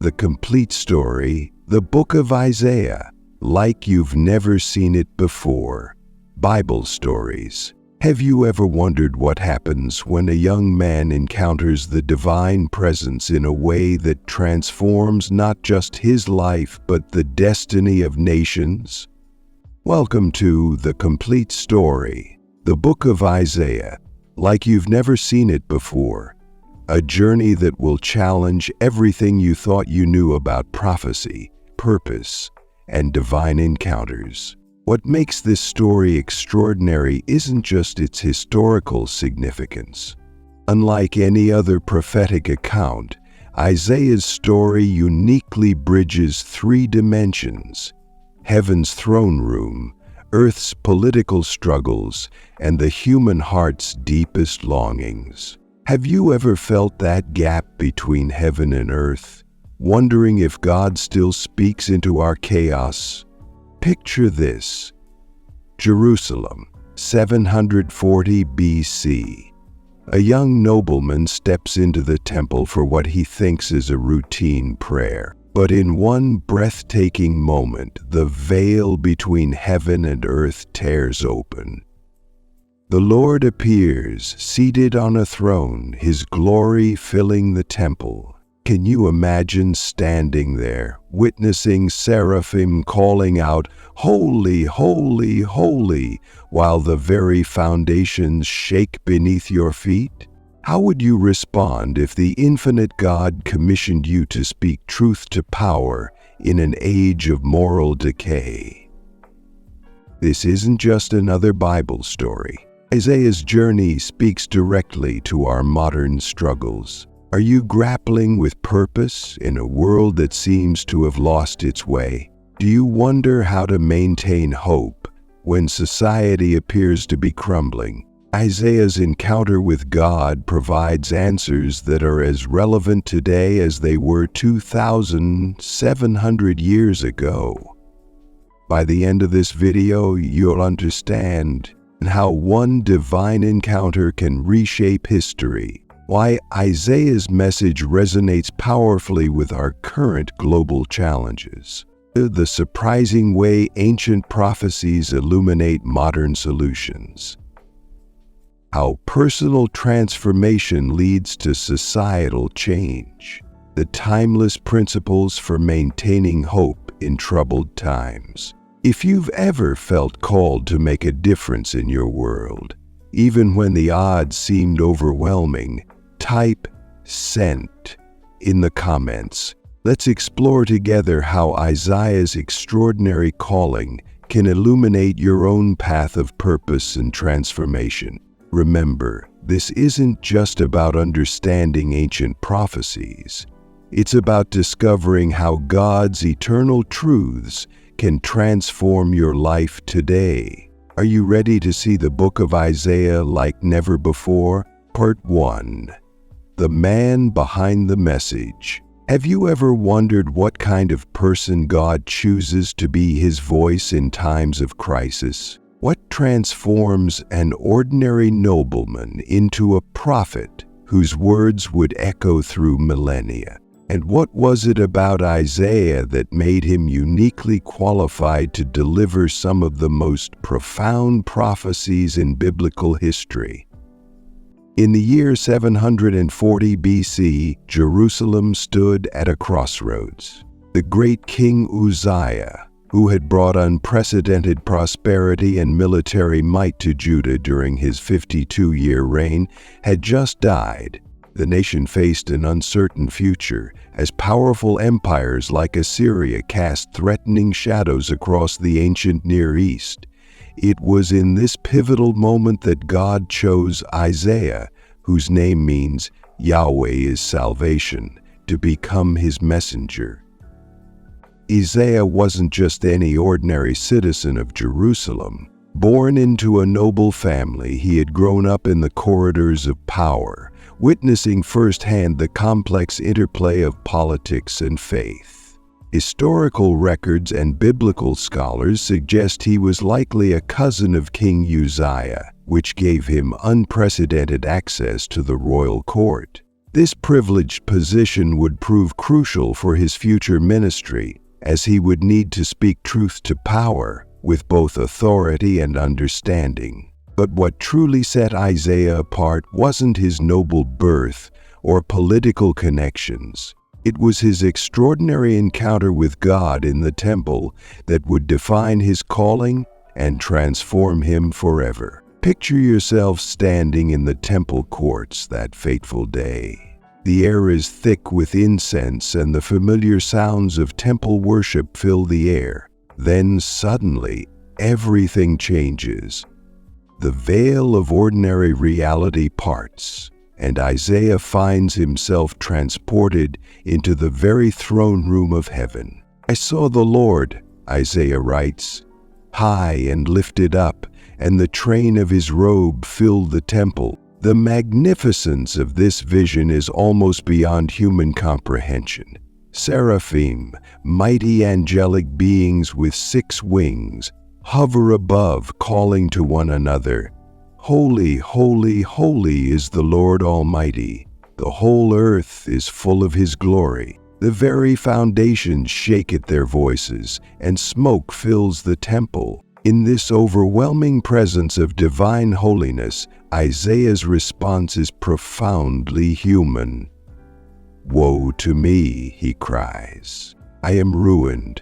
The complete story, the book of Isaiah, like you've never seen it before. Bible stories. Have you ever wondered what happens when a young man encounters the divine presence in a way that transforms not just his life but the destiny of nations? Welcome to The Complete Story, the book of Isaiah, like you've never seen it before. A journey that will challenge everything you thought you knew about prophecy, purpose, and divine encounters. What makes this story extraordinary isn't just its historical significance. Unlike any other prophetic account, Isaiah's story uniquely bridges three dimensions: heaven's throne room, earth's political struggles, and the human heart's deepest longings. Have you ever felt that gap between heaven and earth, wondering if God still speaks into our chaos? Picture this: Jerusalem, 740 BC. A young nobleman steps into the temple for what he thinks is a routine prayer. But in one breathtaking moment, the veil between heaven and earth tears open. The Lord appears, seated on a throne, his glory filling the temple. Can you imagine standing there, witnessing seraphim calling out, "Holy, holy, holy," while the very foundations shake beneath your feet? How would you respond if the infinite God commissioned you to speak truth to power in an age of moral decay? This isn't just another Bible story. Isaiah's journey speaks directly to our modern struggles. Are you grappling with purpose in a world that seems to have lost its way? Do you wonder how to maintain hope when society appears to be crumbling? Isaiah's encounter with God provides answers that are as relevant today as they were 2,700 years ago. By the end of this video, you'll understand how one divine encounter can reshape history, why Isaiah's message resonates powerfully with our current global challenges, the surprising way ancient prophecies illuminate modern solutions, how personal transformation leads to societal change, the timeless principles for maintaining hope in troubled times. If you've ever felt called to make a difference in your world, even when the odds seemed overwhelming, type "sent" in the comments. Let's explore together how Isaiah's extraordinary calling can illuminate your own path of purpose and transformation. Remember, this isn't just about understanding ancient prophecies. It's about discovering how God's eternal truths can transform your life today. Are you ready to see the book of Isaiah like never before? Part 1. The man behind the message. Have you ever wondered what kind of person God chooses to be his voice in times of crisis? What transforms an ordinary nobleman into a prophet whose words would echo through millennia? And what was it about Isaiah that made him uniquely qualified to deliver some of the most profound prophecies in biblical history? In the year 740 BC, Jerusalem stood at a crossroads. The great King Uzziah, who had brought unprecedented prosperity and military might to Judah during his 52-year reign, had just died. The nation faced an uncertain future as powerful empires like Assyria cast threatening shadows across the ancient Near East. It was in this pivotal moment that God chose Isaiah, whose name means Yahweh is salvation, to become his messenger. Isaiah wasn't just any ordinary citizen of Jerusalem. Born into a noble family, he had grown up in the corridors of power, witnessing firsthand the complex interplay of politics and faith. Historical records and biblical scholars suggest he was likely a cousin of King Uzziah, which gave him unprecedented access to the royal court. This privileged position would prove crucial for his future ministry, as he would need to speak truth to power with both authority and understanding. But what truly set Isaiah apart wasn't his noble birth or political connections. It was his extraordinary encounter with God in the temple that would define his calling and transform him forever. Picture yourself standing in the temple courts that fateful day. The air is thick with incense and the familiar sounds of temple worship fill the air. Then suddenly, everything changes. The veil of ordinary reality parts, and Isaiah finds himself transported into the very throne room of heaven. "I saw the Lord," Isaiah writes, "high and lifted up, and the train of his robe filled the temple." The magnificence of this vision is almost beyond human comprehension. Seraphim, mighty angelic beings with 6 wings, hover above, calling to one another, "Holy, holy, holy is the Lord Almighty. The whole earth is full of His glory." The very foundations shake at their voices, and smoke fills the temple. In this overwhelming presence of divine holiness, Isaiah's response is profoundly human. "Woe to me," he cries. "I am ruined,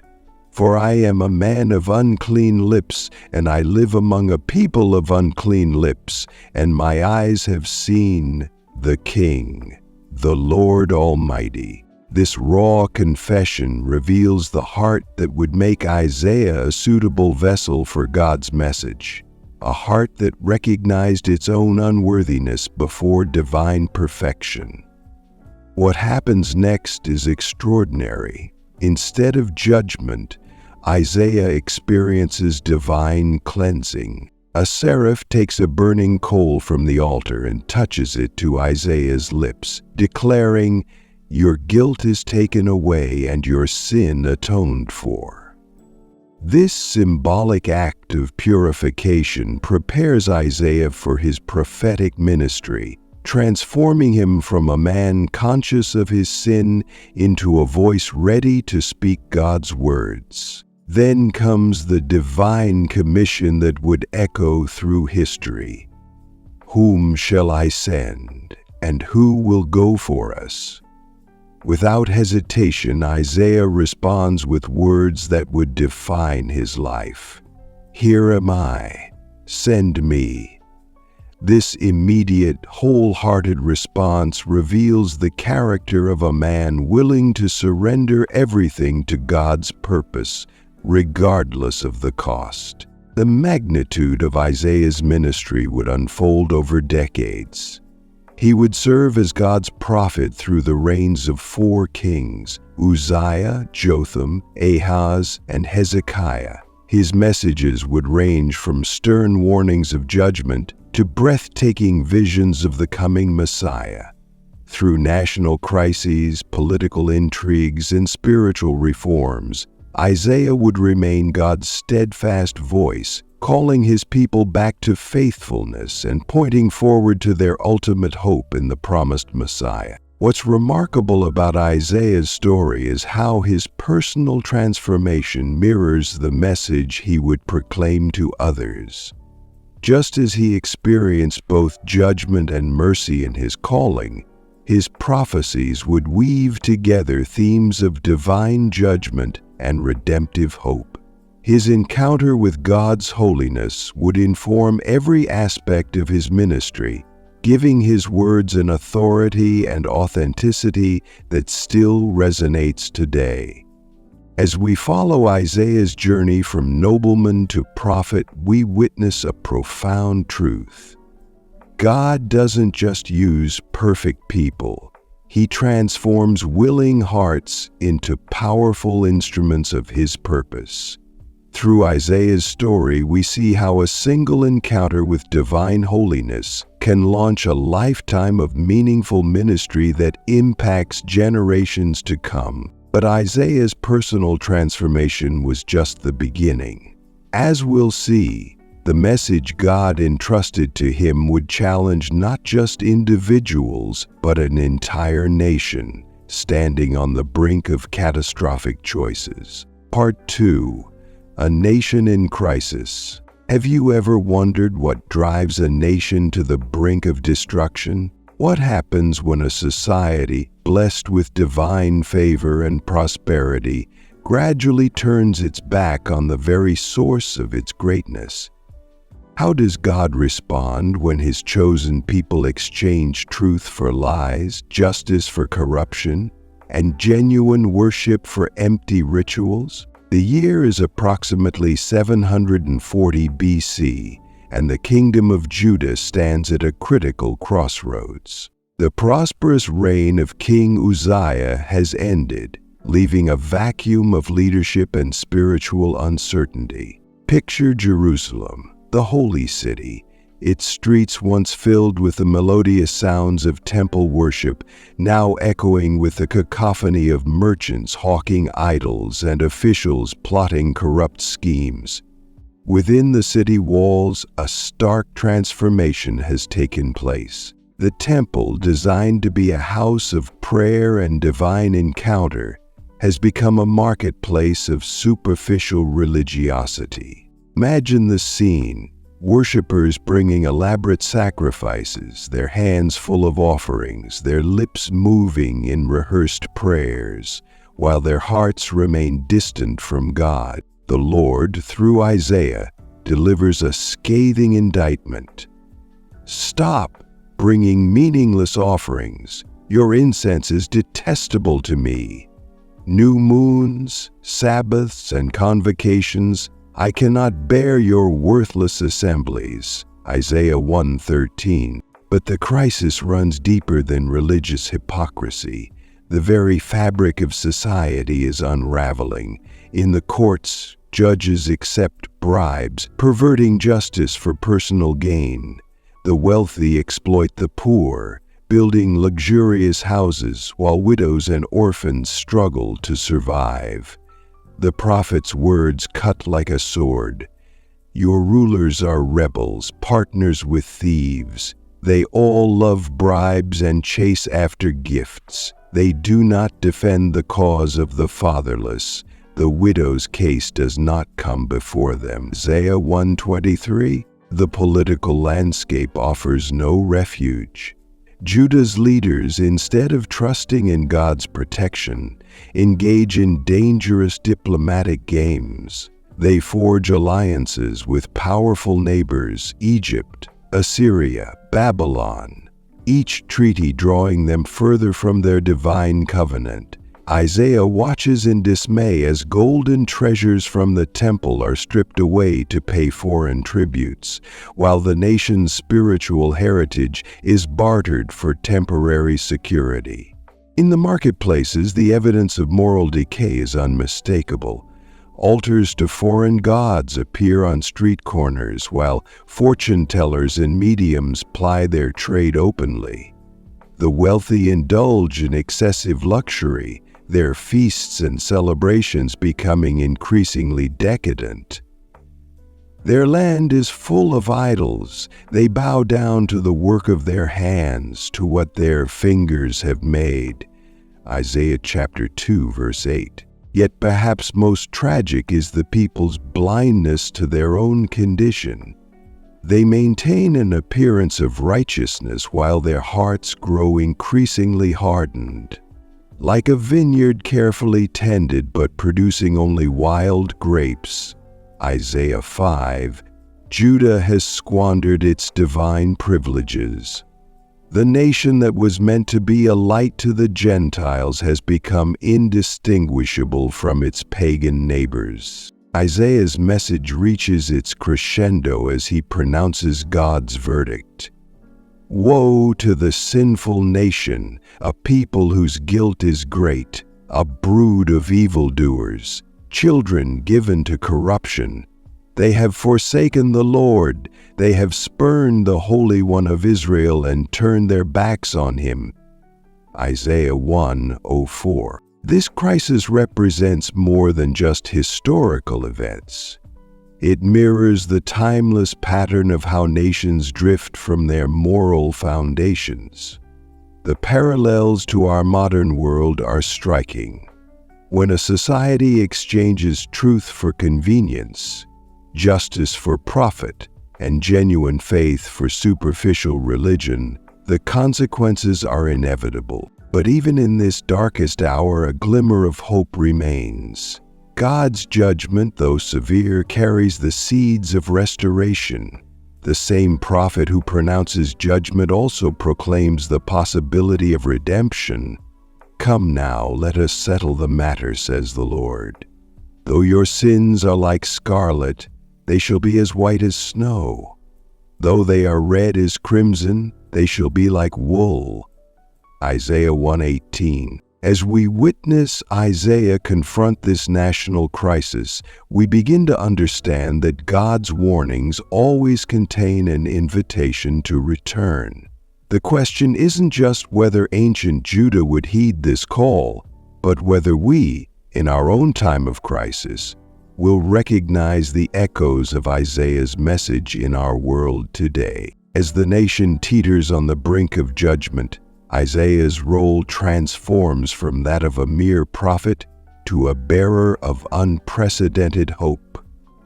for I am a man of unclean lips, and I live among a people of unclean lips, and my eyes have seen the King, the Lord Almighty." This raw confession reveals the heart that would make Isaiah a suitable vessel for God's message, a heart that recognized its own unworthiness before divine perfection. What happens next is extraordinary. Instead of judgment, Isaiah experiences divine cleansing. A seraph takes a burning coal from the altar and touches it to Isaiah's lips, declaring, "Your guilt is taken away and your sin atoned for." This symbolic act of purification prepares Isaiah for his prophetic ministry, transforming him from a man conscious of his sin into a voice ready to speak God's words. Then comes the divine commission that would echo through history. "Whom shall I send, and who will go for us?" Without hesitation, Isaiah responds with words that would define his life. "Here am I, send me." This immediate, wholehearted response reveals the character of a man willing to surrender everything to God's purpose, regardless of the cost. The magnitude of Isaiah's ministry would unfold over decades. He would serve as God's prophet through the reigns of 4 kings, Uzziah, Jotham, Ahaz, and Hezekiah. His messages would range from stern warnings of judgment to breathtaking visions of the coming Messiah. Through national crises, political intrigues, and spiritual reforms, Isaiah would remain God's steadfast voice, calling his people back to faithfulness and pointing forward to their ultimate hope in the promised Messiah. What's remarkable about Isaiah's story is how his personal transformation mirrors the message he would proclaim to others. Just as he experienced both judgment and mercy in his calling, his prophecies would weave together themes of divine judgment and redemptive hope. His encounter with God's holiness would inform every aspect of his ministry, giving his words an authority and authenticity that still resonates today. As we follow Isaiah's journey from nobleman to prophet, we witness a profound truth. God doesn't just use perfect people. He transforms willing hearts into powerful instruments of His purpose. Through Isaiah's story, we see how a single encounter with divine holiness can launch a lifetime of meaningful ministry that impacts generations to come. But Isaiah's personal transformation was just the beginning. As we'll see, The message God entrusted to him would challenge not just individuals, but an entire nation, standing on the brink of catastrophic choices. Part 2. A nation in crisis. Have you ever wondered what drives a nation to the brink of destruction? What happens when a society, blessed with divine favor and prosperity, gradually turns its back on the very source of its greatness? How does God respond when His chosen people exchange truth for lies, justice for corruption, and genuine worship for empty rituals? The year is approximately 740 BC, and the kingdom of Judah stands at a critical crossroads. The prosperous reign of King Uzziah has ended, leaving a vacuum of leadership and spiritual uncertainty. Picture Jerusalem, the holy city, its streets once filled with the melodious sounds of temple worship, now echoing with the cacophony of merchants hawking idols and officials plotting corrupt schemes. Within the city walls, a stark transformation has taken place. The temple, designed to be a house of prayer and divine encounter, has become a marketplace of superficial religiosity. Imagine the scene. Worshippers bringing elaborate sacrifices, their hands full of offerings, their lips moving in rehearsed prayers, while their hearts remain distant from God. The Lord, through Isaiah, delivers a scathing indictment. Stop bringing meaningless offerings. Your incense is detestable to me. New moons, Sabbaths, and convocations, I cannot bear your worthless assemblies. Isaiah 1:13. But the crisis runs deeper than religious hypocrisy. The very fabric of society is unraveling. In the courts, judges accept bribes, perverting justice for personal gain. The wealthy exploit the poor, building luxurious houses while widows and orphans struggle to survive. The prophet's words cut like a sword. Your rulers are rebels, partners with thieves. They all love bribes and chase after gifts. They do not defend the cause of the fatherless. The widow's case does not come before them. Isaiah 1:23. The political landscape offers no refuge. Judah's leaders, instead of trusting in God's protection, engage in dangerous diplomatic games. They forge alliances with powerful neighbors, Egypt, Assyria, Babylon, each treaty drawing them further from their divine covenant. Isaiah watches in dismay as golden treasures from the temple are stripped away to pay foreign tributes, while the nation's spiritual heritage is bartered for temporary security. In the marketplaces, the evidence of moral decay is unmistakable. Altars to foreign gods appear on street corners, while fortune tellers and mediums ply their trade openly. The wealthy indulge in excessive luxury, their feasts and celebrations becoming increasingly decadent. Their land is full of idols. They bow down to the work of their hands, to what their fingers have made. Isaiah chapter 2, verse 8. Yet perhaps most tragic is the people's blindness to their own condition. They maintain an appearance of righteousness while their hearts grow increasingly hardened. Like a vineyard carefully tended but producing only wild grapes. Isaiah 5. Judah has squandered its divine privileges. The nation that was meant to be a light to the Gentiles has become indistinguishable from its pagan neighbors. Isaiah's message reaches its crescendo as he pronounces God's verdict. Woe to the sinful nation, a people whose guilt is great, a brood of evildoers, children given to corruption. They have forsaken the Lord, they have spurned the Holy One of Israel and turned their backs on him. Isaiah 1:04. This crisis represents more than just historical events. It mirrors the timeless pattern of how nations drift from their moral foundations. The parallels to our modern world are striking. When a society exchanges truth for convenience, justice for profit, and genuine faith for superficial religion, the consequences are inevitable. But even in this darkest hour, a glimmer of hope remains. God's judgment, though severe, carries the seeds of restoration. The same prophet who pronounces judgment also proclaims the possibility of redemption. "Come now, let us settle the matter," says the Lord. "Though your sins are like scarlet, they shall be as white as snow. Though they are red as crimson, they shall be like wool." Isaiah 1:18. As we witness Isaiah confront this national crisis, we begin to understand that God's warnings always contain an invitation to return. The question isn't just whether ancient Judah would heed this call, but whether we, in our own time of crisis, will recognize the echoes of Isaiah's message in our world today. As the nation teeters on the brink of judgment, Isaiah's role transforms from that of a mere prophet to a bearer of unprecedented hope.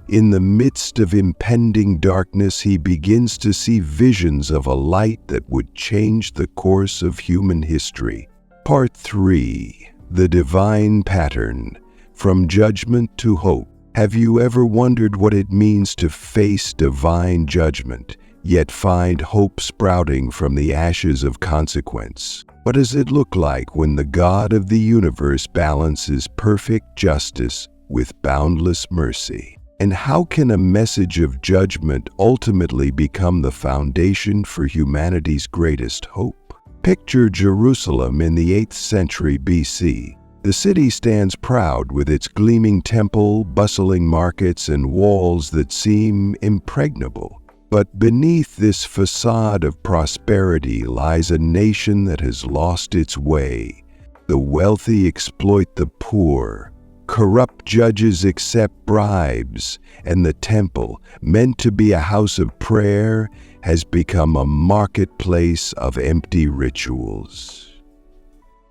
In the midst of impending darkness, he begins to see visions of a light that would change the course of human history. Part 3. The Divine Pattern. From Judgment to Hope. Have you ever wondered what it means to face divine judgment, yet find hope sprouting from the ashes of consequence? What does it look like when the God of the universe balances perfect justice with boundless mercy? And how can a message of judgment ultimately become the foundation for humanity's greatest hope? Picture Jerusalem in the 8th century BC. The city stands proud with its gleaming temple, bustling markets, and walls that seem impregnable. But beneath this facade of prosperity lies a nation that has lost its way. The wealthy exploit the poor, corrupt judges accept bribes, and the temple, meant to be a house of prayer, has become a marketplace of empty rituals.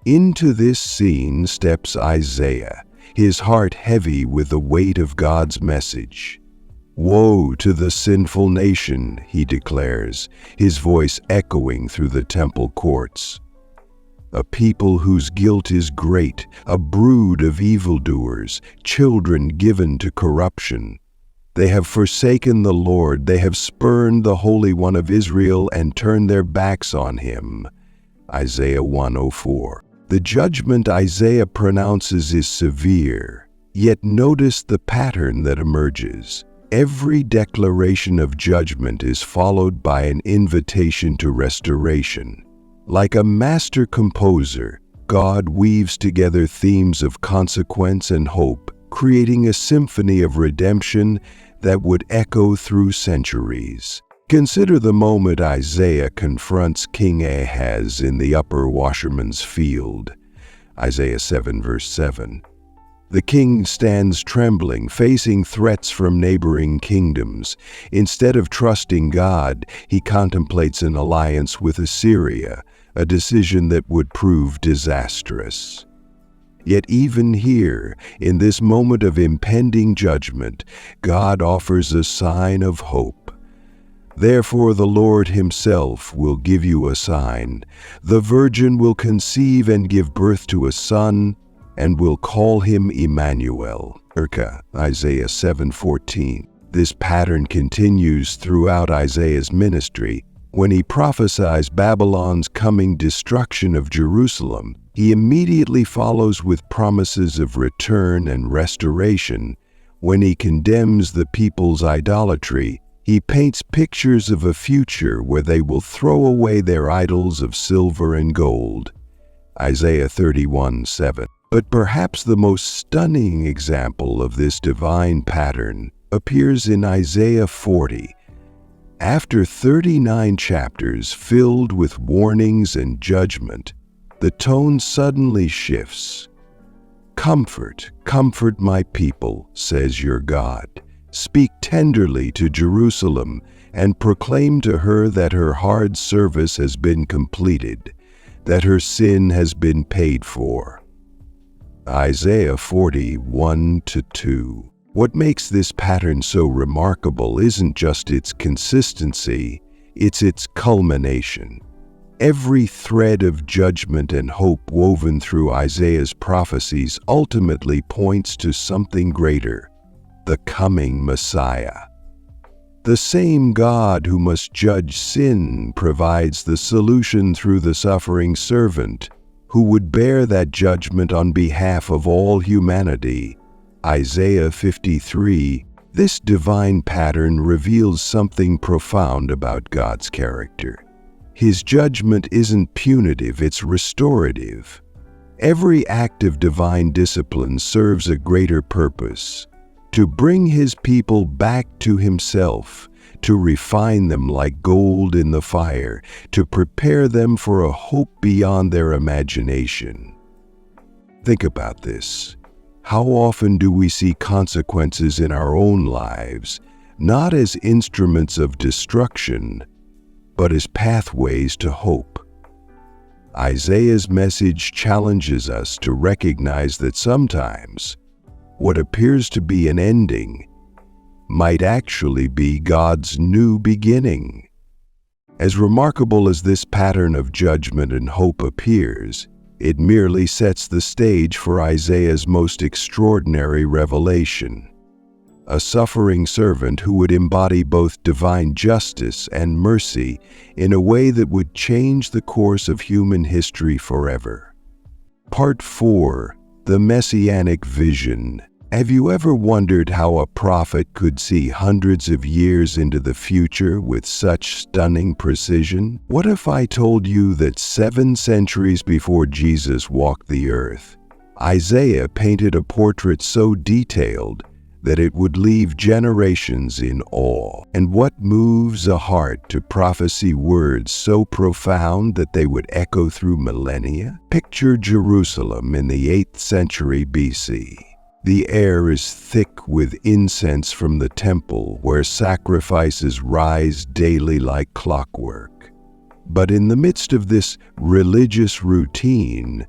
Into this scene steps Isaiah, his heart heavy with the weight of God's message. "Woe to the sinful nation," he declares, his voice echoing through the temple courts. "A people whose guilt is great, a brood of evildoers, children given to corruption. They have forsaken the Lord, they have spurned the Holy One of Israel and turned their backs on him." Isaiah 1:04. The judgment Isaiah pronounces is severe, yet notice the pattern that emerges. Every declaration of judgment is followed by an invitation to restoration. Like a master composer, God weaves together themes of consequence and hope, creating a symphony of redemption that would echo through centuries. Consider the moment Isaiah confronts King Ahaz in the upper washerman's field. Isaiah 7 verse 7. The king stands trembling, facing threats from neighboring kingdoms. Instead of trusting God, he contemplates an alliance with Assyria, a decision that would prove disastrous. Yet even here, in this moment of impending judgment, God offers a sign of hope. "Therefore the Lord himself will give you a sign. The virgin will conceive and give birth to a son, and will call him Emmanuel." Isaiah 7:14. This pattern continues throughout Isaiah's ministry. When he prophesies Babylon's coming destruction of Jerusalem, he immediately follows with promises of return and restoration. When he condemns the people's idolatry, he paints pictures of a future where they will throw away their idols of silver and gold. Isaiah 31:7. But perhaps the most stunning example of this divine pattern appears in Isaiah 40. After 39 chapters filled with warnings and judgment, the tone suddenly shifts. "Comfort, comfort my people, says your God. Speak tenderly to Jerusalem and proclaim to her that her hard service has been completed, that her sin has been paid for. Isaiah 40:1-2. What makes this pattern so remarkable isn't just its consistency, it's its culmination. Every thread of judgment and hope woven through Isaiah's prophecies ultimately points to something greater: the coming Messiah. The same God who must judge sin provides the solution through the suffering servant, who would bear that judgment on behalf of all humanity. Isaiah 53. This divine pattern reveals something profound about God's character. His judgment isn't punitive, it's restorative. Every act of divine discipline serves a greater purpose: to bring his people back to himself, to refine them like gold in the fire, to prepare them for a hope beyond their imagination. Think about this. How often do we see consequences in our own lives, not as instruments of destruction, but as pathways to hope? Isaiah's message challenges us to recognize that sometimes what appears to be an ending might actually be God's new beginning. As remarkable as this pattern of judgment and hope appears, it merely sets the stage for Isaiah's most extraordinary revelation: a suffering servant who would embody both divine justice and mercy in a way that would change the course of human history forever. Part 4. The Messianic Vision. Have you ever wondered how a prophet could see hundreds of years into the future with such stunning precision? What if I told you that 7 centuries before Jesus walked the earth, Isaiah painted a portrait so detailed that it would leave generations in awe? And what moves a heart to prophesy words so profound that they would echo through millennia? Picture Jerusalem in the 8th century BC. The air is thick with incense from the temple, where sacrifices rise daily like clockwork. But in the midst of this religious routine,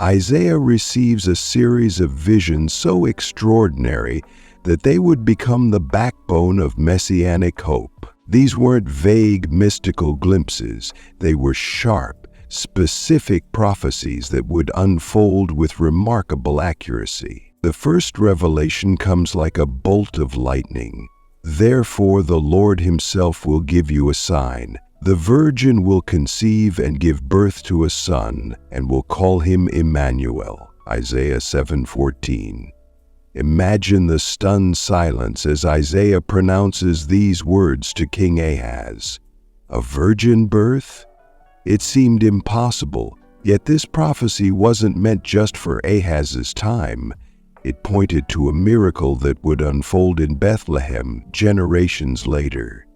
Isaiah receives a series of visions so extraordinary that they would become the backbone of Messianic hope. These weren't vague, mystical glimpses. They were sharp, specific prophecies that would unfold with remarkable accuracy. The first revelation comes like a bolt of lightning. Therefore the Lord himself will give you a sign. The virgin will conceive and give birth to a son, and will call him Emmanuel. Isaiah 7:14. Imagine the stunned silence as Isaiah pronounces these words to King Ahaz. A virgin birth? It seemed impossible, yet this prophecy wasn't meant just for Ahaz's time. It pointed to a miracle that would unfold in Bethlehem generations later.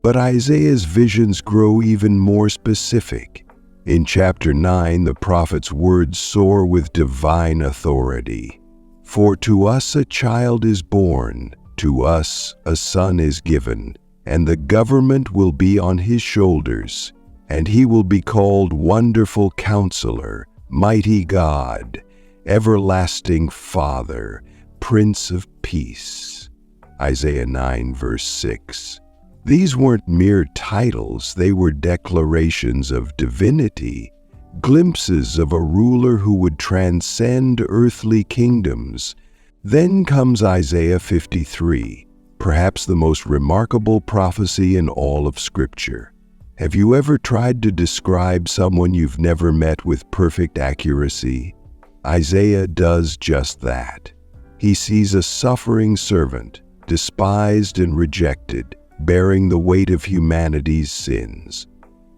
But Isaiah's visions grow even more specific. In chapter 9, the prophet's words soar with divine authority. For to us a child is born, to us a son is given, and the government will be on his shoulders, and he will be called Wonderful Counselor, Mighty God, Everlasting Father, Prince of Peace. Isaiah 9 verse 6. These weren't mere titles, they were declarations of divinity, glimpses of a ruler who would transcend earthly kingdoms. Then comes Isaiah 53, perhaps the most remarkable prophecy in all of Scripture. Have you ever tried to describe someone you've never met with perfect accuracy? Isaiah does just that. He sees a suffering servant, despised and rejected, bearing the weight of humanity's sins.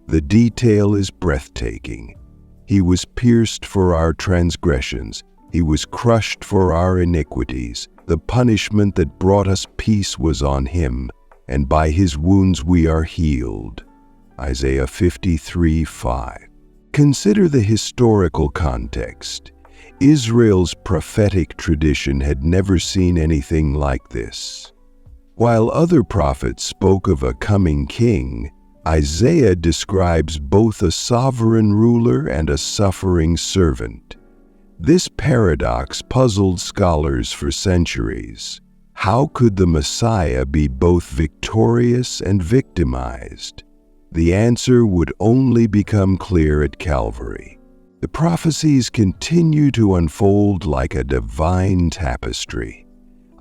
The detail is breathtaking. He was pierced for our transgressions. He was crushed for our iniquities. The punishment that brought us peace was on him, and by his wounds we are healed. Isaiah 53:5. Consider the historical context. Israel's prophetic tradition had never seen anything like this. While other prophets spoke of a coming king, Isaiah describes both a sovereign ruler and a suffering servant. This paradox puzzled scholars for centuries. How could the Messiah be both victorious and victimized? The answer would only become clear at Calvary. The prophecies continue to unfold like a divine tapestry.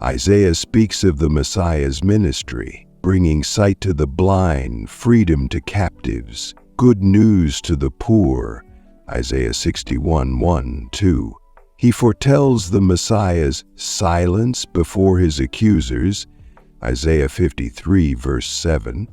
Isaiah speaks of the Messiah's ministry, bringing sight to the blind, freedom to captives, good news to the poor. Isaiah 61:1-2. He foretells the Messiah's silence before his accusers. Isaiah 53:7.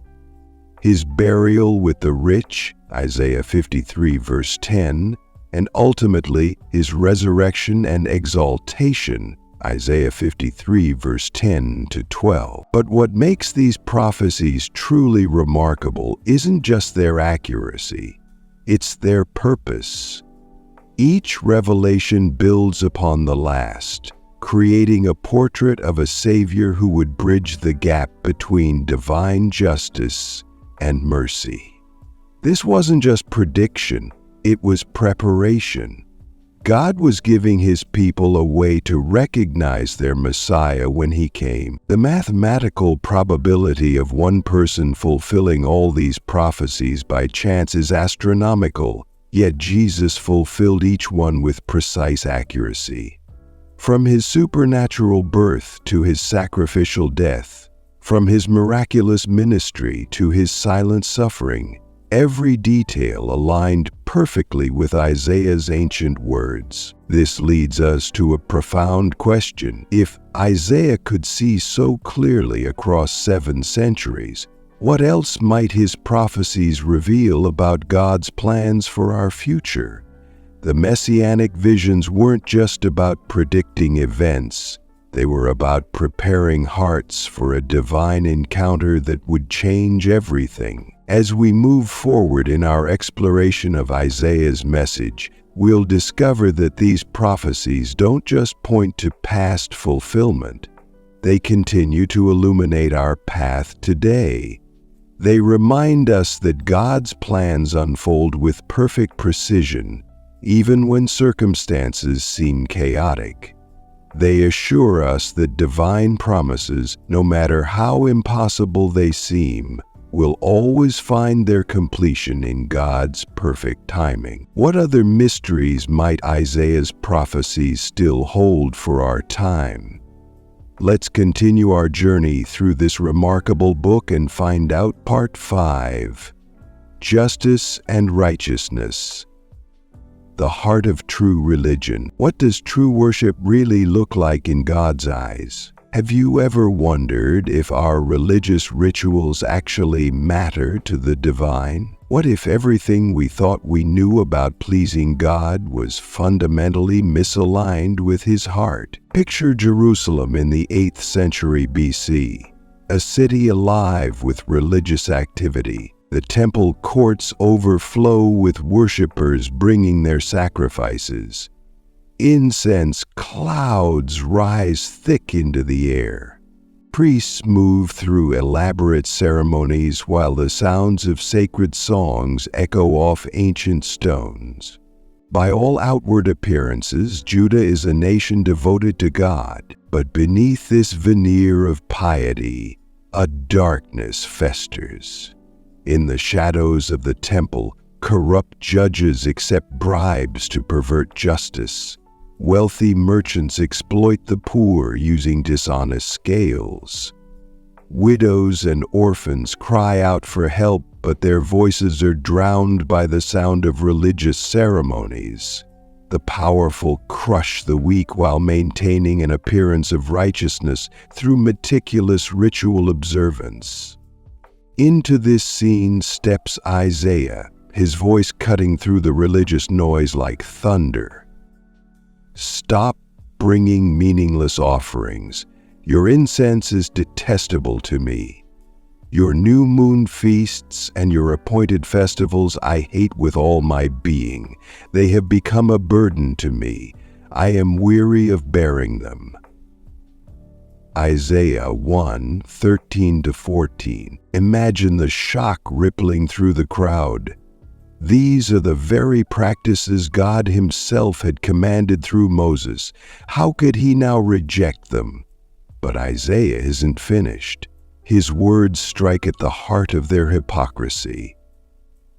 His burial with the rich. Isaiah 53:10. And ultimately, his resurrection and exaltation. Isaiah 53:10-12. But what makes these prophecies truly remarkable isn't just their accuracy, it's their purpose. Each revelation builds upon the last, creating a portrait of a Savior who would bridge the gap between divine justice and mercy. This wasn't just prediction, it was preparation. God was giving his people a way to recognize their Messiah when he came. The mathematical probability of one person fulfilling all these prophecies by chance is astronomical, yet Jesus fulfilled each one with precise accuracy. From his supernatural birth to his sacrificial death, from his miraculous ministry to his silent suffering, every detail aligned perfectly with Isaiah's ancient words. This leads us to a profound question. If Isaiah could see so clearly across 7 centuries, what else might his prophecies reveal about God's plans for our future? The Messianic visions weren't just about predicting events. They were about preparing hearts for a divine encounter that would change everything. As we move forward in our exploration of Isaiah's message, we'll discover that these prophecies don't just point to past fulfillment. They continue to illuminate our path today. They remind us that God's plans unfold with perfect precision, even when circumstances seem chaotic. They assure us that divine promises, no matter how impossible they seem, will always find their completion in God's perfect timing. What other mysteries might Isaiah's prophecies still hold for our time? Let's continue our journey through this remarkable book and find out Part 5. Justice and Righteousness. The heart of true religion. What does true worship really look like in God's eyes? Have you ever wondered if our religious rituals actually matter to the divine? What if everything we thought we knew about pleasing God was fundamentally misaligned with his heart? Picture Jerusalem in the 8th century BC, a city alive with religious activity. The temple courts overflow with worshipers bringing their sacrifices. Incense clouds rise thick into the air. Priests move through elaborate ceremonies while the sounds of sacred songs echo off ancient stones. By all outward appearances, Judah is a nation devoted to God, but beneath this veneer of piety, a darkness festers. In the shadows of the temple, corrupt judges accept bribes to pervert justice. Wealthy merchants exploit the poor using dishonest scales. Widows and orphans cry out for help, but their voices are drowned by the sound of religious ceremonies. The powerful crush the weak while maintaining an appearance of righteousness through meticulous ritual observance. Into this scene steps Isaiah, his voice cutting through the religious noise like thunder. Stop bringing meaningless offerings. Your incense is detestable to me. Your new moon feasts and your appointed festivals I hate with all my being. They have become a burden to me, I am weary of bearing them. Isaiah 1:13-14. Imagine the shock rippling through the crowd. These are the very practices God Himself had commanded through Moses. How could He now reject them? But Isaiah isn't finished. His words strike at the heart of their hypocrisy.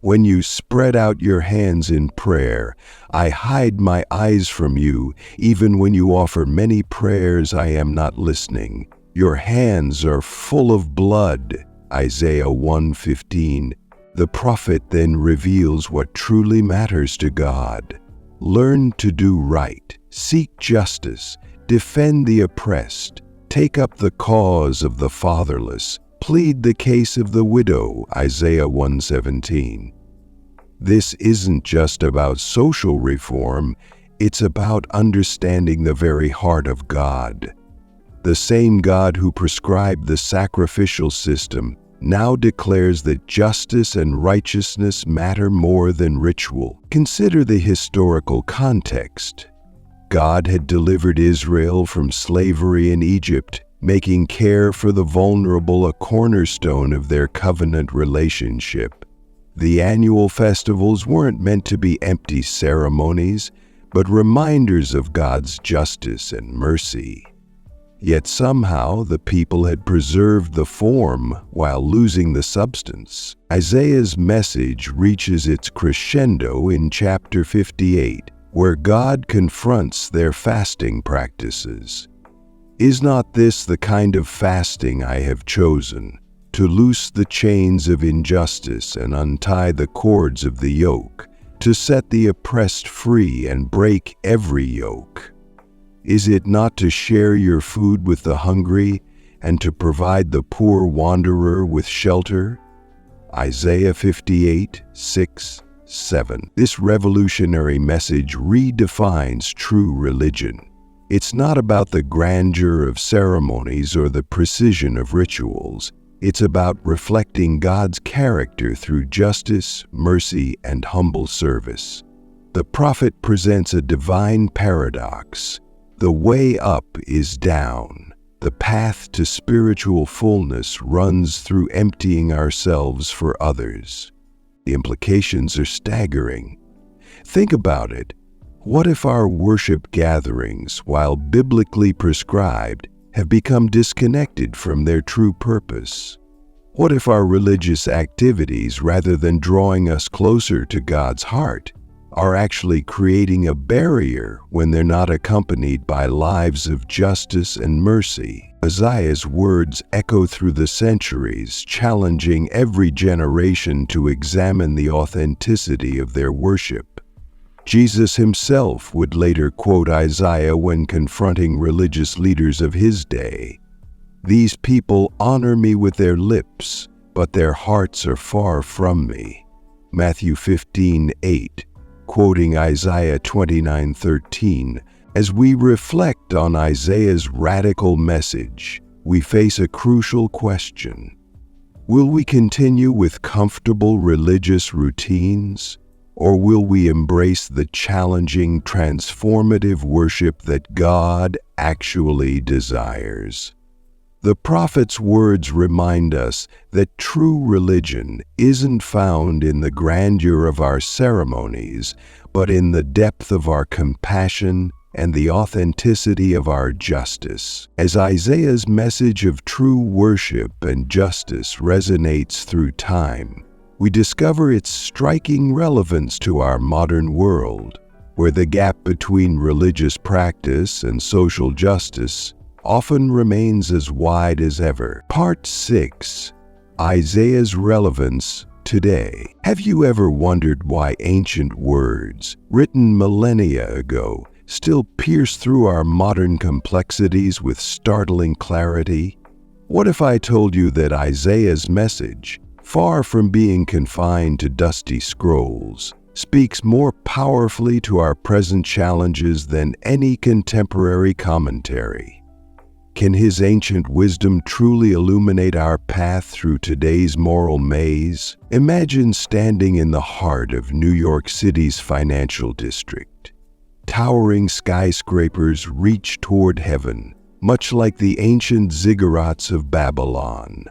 When you spread out your hands in prayer, I hide my eyes from you. Even when you offer many prayers, I am not listening. Your hands are full of blood. Isaiah 1:15. The prophet then reveals what truly matters to God. Learn to do right, seek justice, defend the oppressed, take up the cause of the fatherless, plead the case of the widow. Isaiah 1:17. This isn't just about social reform, it's about understanding the very heart of God. The same God who prescribed the sacrificial system now declares that justice and righteousness matter more than ritual. Consider the historical context. God had delivered Israel from slavery in Egypt, making care for the vulnerable a cornerstone of their covenant relationship. The annual festivals weren't meant to be empty ceremonies, but reminders of God's justice and mercy. Yet somehow the people had preserved the form while losing the substance. Isaiah's message reaches its crescendo in chapter 58, where God confronts their fasting practices. Is not this the kind of fasting I have chosen, to loose the chains of injustice and untie the cords of the yoke, to set the oppressed free and break every yoke? Is it not to share your food with the hungry and to provide the poor wanderer with shelter? Isaiah 58:6-7. This revolutionary message redefines true religion. It's not about the grandeur of ceremonies or the precision of rituals. It's about reflecting God's character through justice, mercy, and humble service. The prophet presents a divine paradox. The way up is down. The path to spiritual fullness runs through emptying ourselves for others. The implications are staggering. Think about it. What if our worship gatherings, while biblically prescribed, have become disconnected from their true purpose? What if our religious activities, rather than drawing us closer to God's heart, are actually creating a barrier when they're not accompanied by lives of justice and mercy? Isaiah's words echo through the centuries, challenging every generation to examine the authenticity of their worship. Jesus himself would later quote Isaiah when confronting religious leaders of his day. "These people honor me with their lips, but their hearts are far from me." Matthew 15:8. Quoting Isaiah 29:13, as we reflect on Isaiah's radical message, we face a crucial question. Will we continue with comfortable religious routines, or will we embrace the challenging, transformative worship that God actually desires? The prophet's words remind us that true religion isn't found in the grandeur of our ceremonies, but in the depth of our compassion and the authenticity of our justice. As Isaiah's message of true worship and justice resonates through time, we discover its striking relevance to our modern world, where the gap between religious practice and social justice often remains as wide as ever. Part 6. Isaiah's Relevance Today. Have you ever wondered why ancient words, written millennia ago, still pierce through our modern complexities with startling clarity? What if I told you that Isaiah's message, far from being confined to dusty scrolls, speaks more powerfully to our present challenges than any contemporary commentary? Can his ancient wisdom truly illuminate our path through today's moral maze? Imagine standing in the heart of New York City's financial district. towering skyscrapers reach toward heaven, much like the ancient ziggurats of Babylon.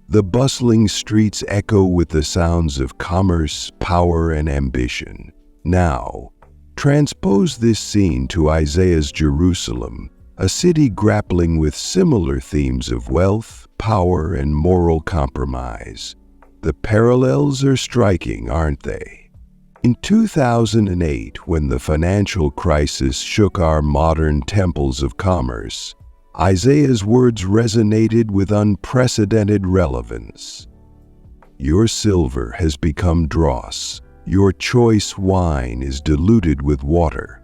The bustling streets echo with the sounds of commerce, power, and ambition. Now, transpose this scene to Isaiah's Jerusalem, a city grappling with similar themes of wealth, power, and moral compromise. The parallels are striking, aren't they? In 2008, when the financial crisis shook our modern temples of commerce, Isaiah's words resonated with unprecedented relevance. Your silver has become dross. Your choice wine is diluted with water.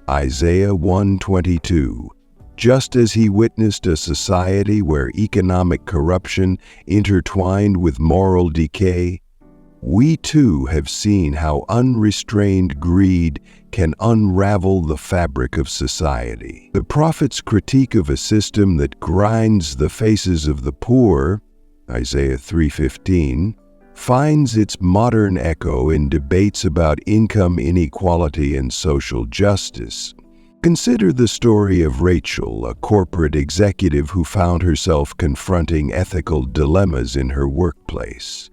Isaiah 1:22. Just as he witnessed a society where economic corruption intertwined with moral decay, we too have seen how unrestrained greed can unravel the fabric of society. The prophet's critique of a system that grinds the faces of the poor, Isaiah 3:15, finds its modern echo in debates about income inequality and social justice. Consider the story of Rachel, a corporate executive who found herself confronting ethical dilemmas in her workplace.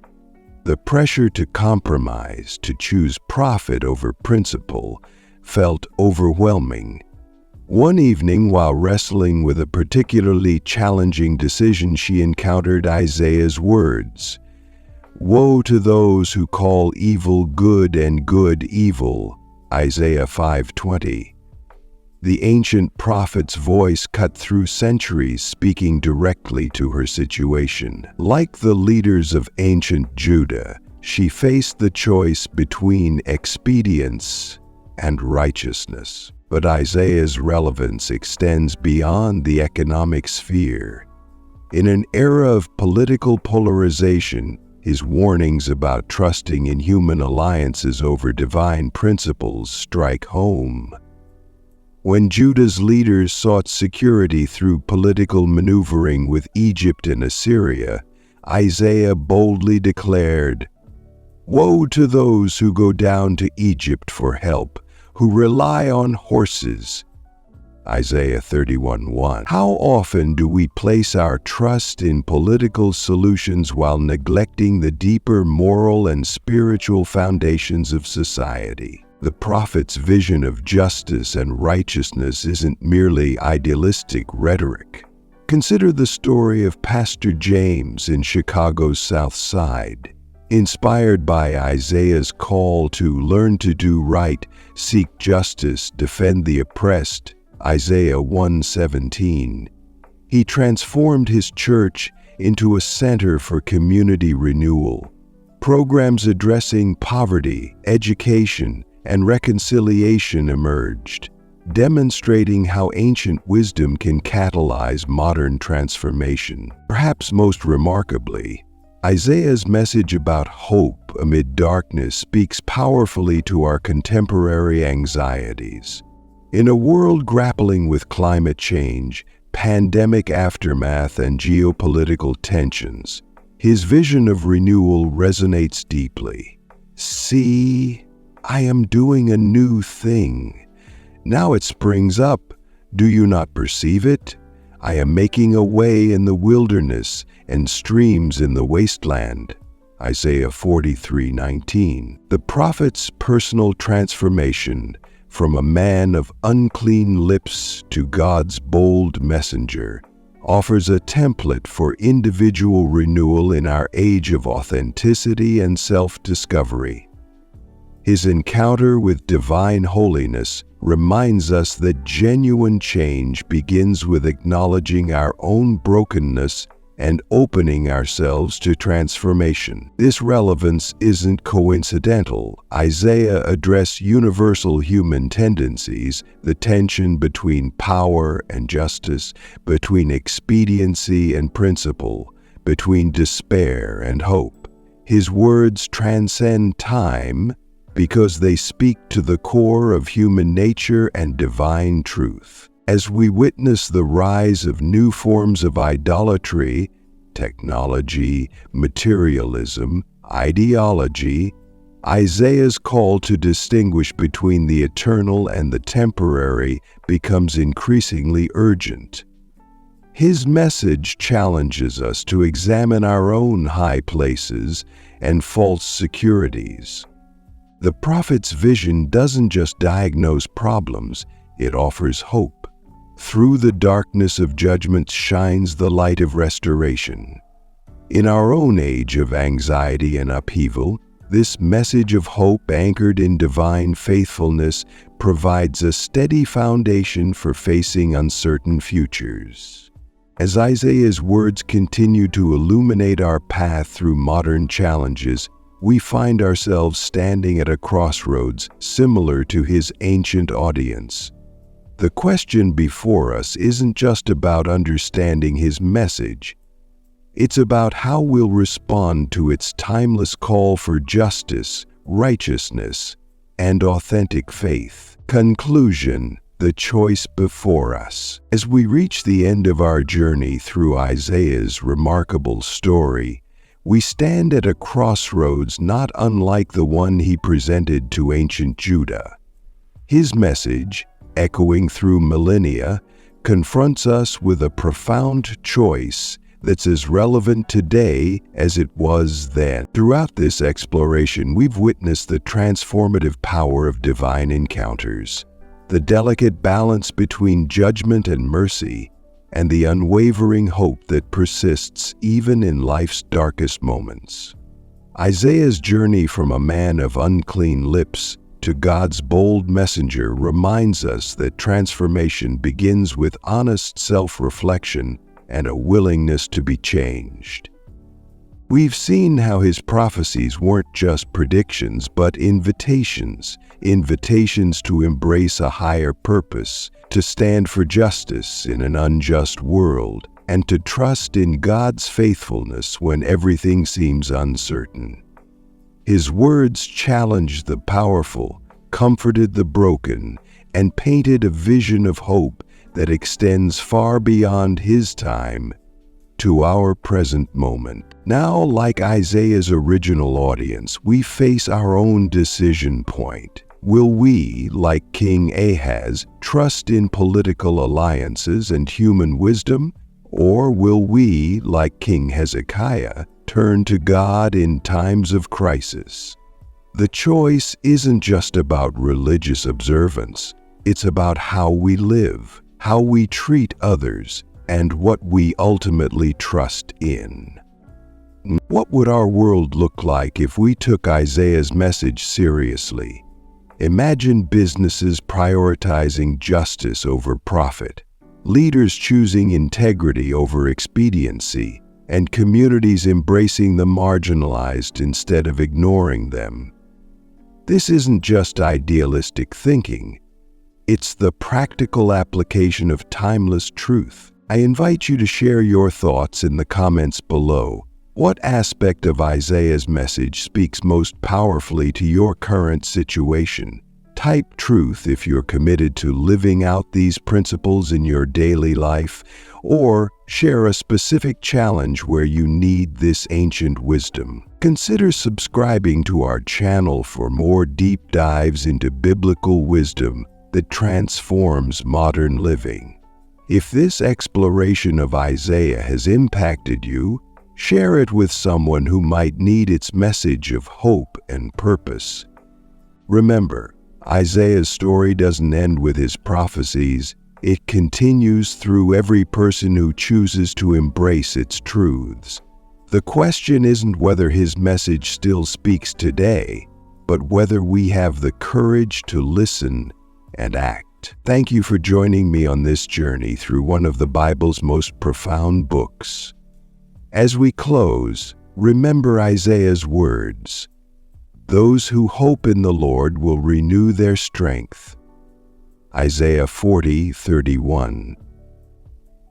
The pressure to compromise, to choose profit over principle, felt overwhelming. One evening, while wrestling with a particularly challenging decision, she encountered Isaiah's words, "Woe to those who call evil good and good evil," Isaiah 5:20. The ancient prophet's voice cut through centuries, speaking directly to her situation. Like the leaders of ancient Judah, she faced the choice between expedience and righteousness. But Isaiah's relevance extends beyond the economic sphere. In an era of political polarization, his warnings about trusting in human alliances over divine principles strike home. When Judah's leaders sought security through political maneuvering with Egypt and Assyria, Isaiah boldly declared, "Woe to those who go down to Egypt for help, who rely on horses." Isaiah 31:1. How often do we place our trust in political solutions while neglecting the deeper moral and spiritual foundations of society? The prophet's vision of justice and righteousness isn't merely idealistic rhetoric. Consider the story of Pastor James in Chicago's South Side. Inspired by Isaiah's call to learn to do right, seek justice, defend the oppressed, Isaiah 1:17, he transformed his church into a center for community renewal. Programs addressing poverty, education, and reconciliation emerged, demonstrating how ancient wisdom can catalyze modern transformation. Perhaps most remarkably, Isaiah's message about hope amid darkness speaks powerfully to our contemporary anxieties. In a world grappling with climate change, pandemic aftermath, and geopolitical tensions, his vision of renewal resonates deeply. "See, I am doing a new thing. Now it springs up. Do you not perceive it? I am making a way in the wilderness and streams in the wasteland." Isaiah 43:19. The prophet's personal transformation from a man of unclean lips to God's bold messenger offers a template for individual renewal in our age of authenticity and self-discovery. His encounter with divine holiness reminds us that genuine change begins with acknowledging our own brokenness and opening ourselves to transformation. This relevance isn't coincidental. Isaiah addressed universal human tendencies, the tension between power and justice, between expediency and principle, between despair and hope. His words transcend time, because they speak to the core of human nature and divine truth. As we witness the rise of new forms of idolatry, technology, materialism, ideology, Isaiah's call to distinguish between the eternal and the temporary becomes increasingly urgent. His message challenges us to examine our own high places and false securities. The prophet's vision doesn't just diagnose problems, it offers hope. Through the darkness of judgment shines the light of restoration. In our own age of anxiety and upheaval, this message of hope anchored in divine faithfulness provides a steady foundation for facing uncertain futures. As Isaiah's words continue to illuminate our path through modern challenges, we find ourselves standing at a crossroads similar to his ancient audience. The question before us isn't just about understanding his message. It's about how we'll respond to its timeless call for justice, righteousness, and authentic faith. Conclusion: the choice before us. As we reach the end of our journey through Isaiah's remarkable story, we stand at a crossroads not unlike the one he presented to ancient Judah. His message, echoing through millennia, confronts us with a profound choice that's as relevant today as it was then. Throughout this exploration, we've witnessed the transformative power of divine encounters, the delicate balance between judgment and mercy, and the unwavering hope that persists even in life's darkest moments. Isaiah's journey from a man of unclean lips to God's bold messenger reminds us that transformation begins with honest self-reflection and a willingness to be changed. We've seen how his prophecies weren't just predictions, but invitations to embrace a higher purpose, to stand for justice in an unjust world, and to trust in God's faithfulness when everything seems uncertain. His words challenged the powerful, comforted the broken, and painted a vision of hope that extends far beyond his time to our present moment. Now, like Isaiah's original audience, we face our own decision point. Will we, like King Ahaz, trust in political alliances and human wisdom? Or will we, like King Hezekiah, turn to God in times of crisis? The choice isn't just about religious observance. It's about how we live, how we treat others, and what we ultimately trust in. What would our world look like if we took Isaiah's message seriously? Imagine businesses prioritizing justice over profit, leaders choosing integrity over expediency, and communities embracing the marginalized instead of ignoring them. This isn't just idealistic thinking. It's the practical application of timeless truth. I invite you to share your thoughts in the comments below. What aspect of Isaiah's message speaks most powerfully to your current situation? Type truth if you're committed to living out these principles in your daily life, or share a specific challenge where you need this ancient wisdom. Consider subscribing to our channel for more deep dives into biblical wisdom that transforms modern living. If this exploration of Isaiah has impacted you, share it with someone who might need its message of hope and purpose. Remember, Isaiah's story doesn't end with his prophecies. It continues through every person who chooses to embrace its truths. The question isn't whether his message still speaks today, but whether we have the courage to listen and act. Thank you for joining me on this journey through one of the Bible's most profound books. As we close, remember Isaiah's words: "Those who hope in the Lord will renew their strength." Isaiah 40:31.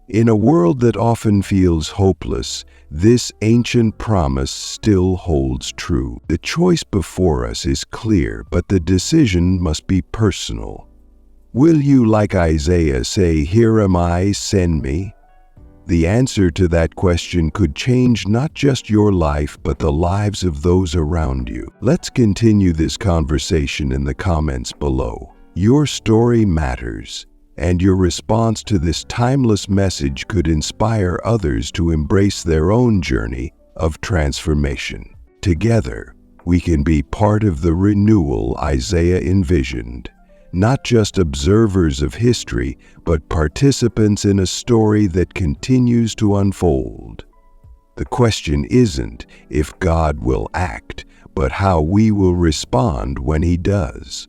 In a world that often feels hopeless, this ancient promise still holds true. The choice before us is clear, but the decision must be personal. Will you, like Isaiah, say, "Here am I, send me"? The answer to that question could change not just your life, but the lives of those around you. Let's continue this conversation in the comments below. Your story matters, and your response to this timeless message could inspire others to embrace their own journey of transformation. Together, we can be part of the renewal Isaiah envisioned, not just observers of history, but participants in a story that continues to unfold. The question isn't if God will act, but how we will respond when He does.